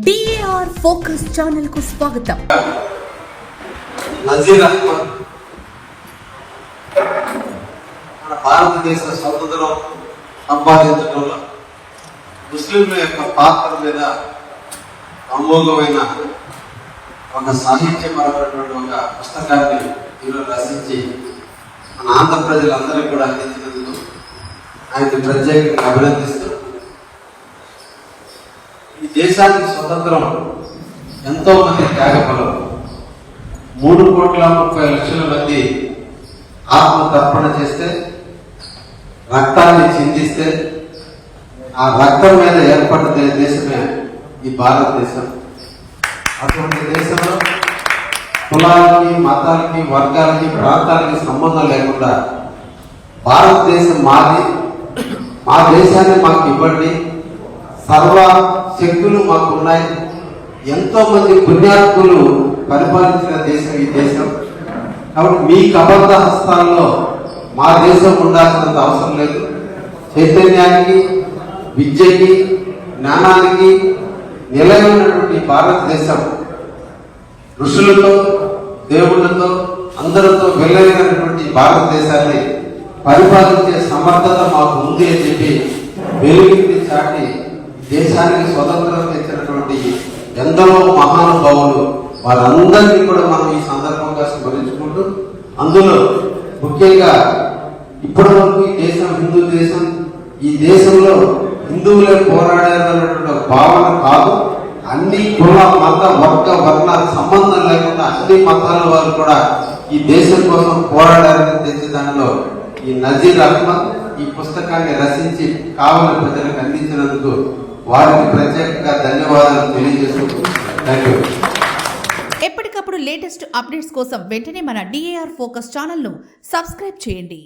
DAR focus channel కు స్వాగతం. నజీర్ అహ్మద్ మన భారతదేశ స్వతంత్రం సంపాదించడంలో ముస్లింల యొక్క పాత్ర మీద అమోఘమైన ఒక సాహిత్యపరమైనటువంటి ఒక పుస్తకాన్ని ఈరోజు రచించి మన ఆంధ్ర ప్రజలందరికీ కూడా అందించినందుకు ఆయనకి ప్రత్యేకంగా అభినందిస్తూ, ఈ దేశానికి స్వతంత్రం ఎంతో మంది త్యాగఫలం. 3,30,00,000 మంది ఆత్మ తర్పణ చేస్తే, రక్తాన్ని చిందిస్తే, ఆ రక్తం మీద ఏర్పడ్డ దేశమే ఈ భారతదేశం. అటువంటి దేశంలో కులాలకి, మతాలకి, వర్గాలకి, ప్రాంతాలకి సంబంధం లేకుండా భారతదేశం మాది, మా దేశాన్ని మాకు ఇవ్వండి, సర్వ శక్తులు మాకు ఉన్నాయి, ఎంతో మంది పుణ్యాత్ములు పరిపాలించిన దేశం ఈ దేశం. కాబట్టి మీ కబంధ హస్తాల్లో మా దేశం ఉండాల్సినంత అవసరం లేదు. చైతన్యానికి, విద్యకి, జ్ఞానానికి నిలయమైనటువంటి భారతదేశం ఋషులతో, దేవుళ్ళతో, అందరితో వెళ్ళైనటువంటి భారతదేశాన్ని పరిపాలించే సమర్థత మాకు ఉంది అని చెప్పి వెలుగుని చాటి దేశానికి స్వతంత్రం తెచ్చినటువంటి ఎందరో మహానుభావులు, వారందరినీ కూడా మనం ఈ సందర్భంగా స్మరించుకుంటూ, అందులో ముఖ్యంగా ఇప్పటి వరకు ఈ దేశం హిందూ దేశం, ఈ దేశంలో హిందువులే పోరాడారన్నటువంటి భావన కాదు. అన్ని కుల, మత, వర్గ, వర్ణ సంబంధం లేకుండా అన్ని మతాల వారు కూడా ఈ దేశం కోసం పోరాడారని తెచ్చి దానిలో ఈ నజీర్ అహ్మద్ ఈ పుస్తకాన్ని రచించి కావలి ప్రజలకు అందించినందుకు వారికి ప్రత్యేకంగా ధన్యవాదాలు తెలియజేస్తున్నాను. ఎప్పటికప్పుడు లేటెస్ట్ అప్డేట్స్ కోసం వెంటనే మన DAR ఫోకస్ ఛానల్ ను సబ్స్క్రైబ్ చేయండి.